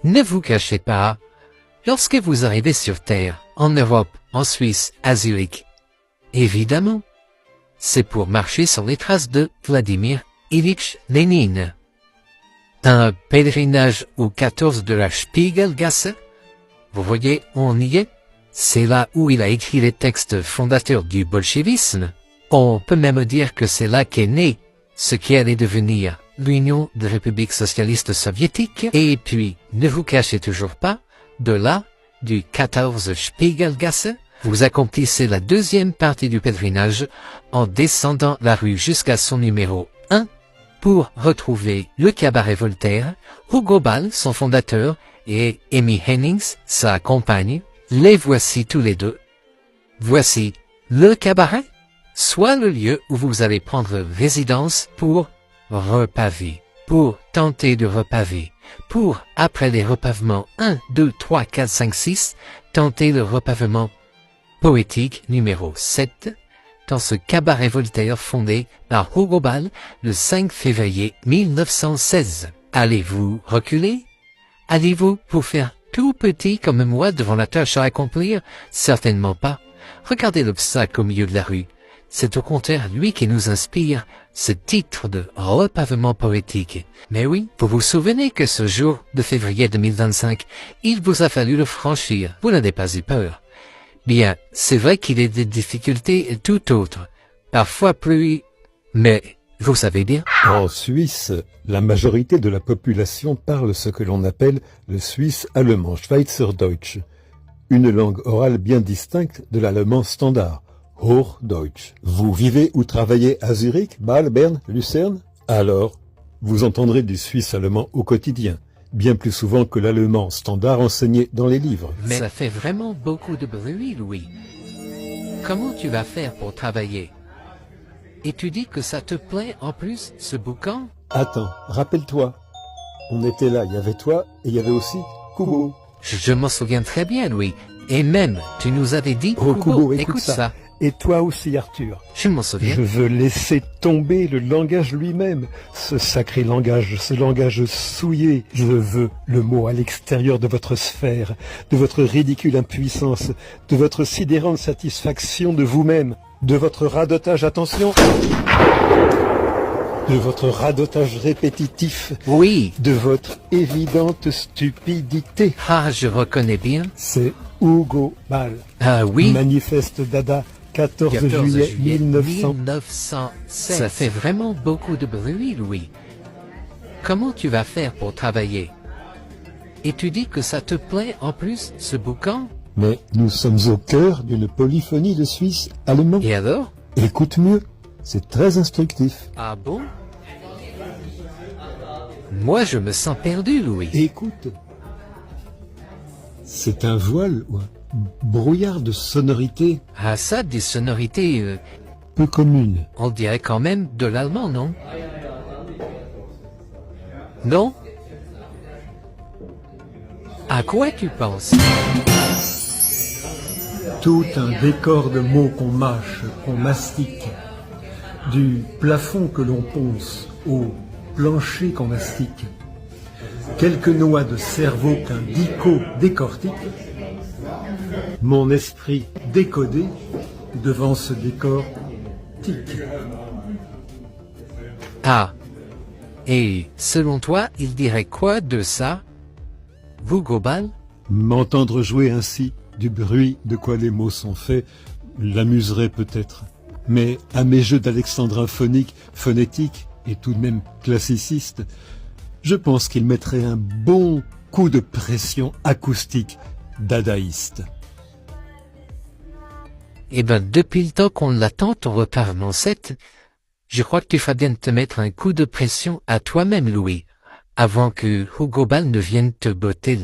Ne vous cachez pas. Lorsque vous arrivez sur Terre, en Europe, en Suisse, à Zurich, évidemment, c'est pour marcher sur les traces de Vladimir Ilyich Lénine. Un pèlerinage au 14 de la Spiegelgasse. Vous voyez, on y est. C'est là où il a écrit les textes fondateurs du bolchevisme. On peut même dire que c'est là qu'est né ce qui allait devenir l'Union des républiques socialistes soviétiques. Et puis, ne vous cachez toujours pas, de là, du 14 Spiegelgasse, vous accomplissez la deuxième partie du pèlerinage en descendant la rue jusqu'à son numéro 1 pour retrouver le cabaret Voltaire, Hugo Ball, son fondateur, et Amy Hennings, sa compagne. Les voici tous les deux. Voici le cabaret, soit le lieu où vous allez prendre résidence pour repaver, pour tenter de repaver, pour, après les repavements 1, 2, 3, 4, 5, 6, tenter le repavement poétique numéro 7, dans ce cabaret Voltaire fondé par Hugo Ball le 5 février 1916. Allez-vous reculer? Allez-vous vous faire tout petit comme moi devant la tâche à accomplir? Certainement pas. Regardez l'obstacle au milieu de la rue. C'est au contraire lui qui nous inspire ce titre de repavement poétique. Mais oui, vous vous souvenez que ce jour de février 2025, il vous a fallu le franchir. Vous n'avez pas eu peur. Bien, c'est vrai qu'il y a des difficultés tout autres, parfois plus... Mais, vous savez bien. En Suisse, la majorité de la population parle ce que l'on appelle le suisse allemand, Schweizerdeutsch, une langue orale bien distincte de l'allemand standard, Hochdeutsch. Vous vivez ou travaillez à Zurich, Bâle, Berne, Lucerne? Alors, vous entendrez du suisse allemand au quotidien, bien plus souvent que l'allemand standard enseigné dans les livres. Mais ça fait vraiment beaucoup de bruit, Louis. Comment tu vas faire pour travailler? Et tu dis que ça te plaît en plus, ce boucan? Attends, rappelle-toi. On était là, il y avait toi et il y avait aussi Kubo. Je m'en souviens très bien, Louis. Et même, tu nous avais dit... Oh, Kubo, écoute ça. Et toi aussi, Arthur. Je m'en souviens. Je veux laisser tomber le langage lui-même, ce sacré langage, ce langage souillé. Je veux le mot à l'extérieur de votre sphère, de votre ridicule impuissance, de votre sidérante satisfaction de vous-même, de votre radotage, attention, de votre radotage répétitif, Oui. de votre évidente stupidité. Ah, je reconnais bien. C'est Hugo Ball. Ah oui. Manifeste Dada. 14 juillet 1900. 1916. Ça fait vraiment beaucoup de bruit, Louis. Comment tu vas faire pour travailler? Et tu dis que ça te plaît en plus, ce boucan? Mais nous sommes au cœur d'une polyphonie de Suisse allemand. Et alors? Écoute mieux, c'est très instructif. Ah bon? Moi, je me sens perdu, Louis. Écoute, c'est un voile ou un brouillard de sonorités Ah ça, des sonorités, peu communes. on dirait quand même de l'allemand, non? Non? À quoi tu penses? Tout un décor de mots qu'on mâche, qu'on mastique, du plafond que l'on ponce au plancher qu'on mastique, quelques noix de cerveau qu'un dico décortique, mon esprit décodé devant ce décor tic. Ah. Et, selon toi, il dirait quoi de ça? Hugo Ball? M'entendre jouer ainsi du bruit de quoi les mots sont faits l'amuserait peut-être. Mais à mes jeux d'alexandrin phonique, phonétique et tout de même classiciste, je pense qu'il mettrait un bon coup de pression acoustique dadaïste. Eh ben, depuis le temps qu'on l'attend, ton repavement 7, je crois que tu feras bien de te mettre un coup de pression à toi-même, Louis, avant que Hugo Ball ne vienne te botter.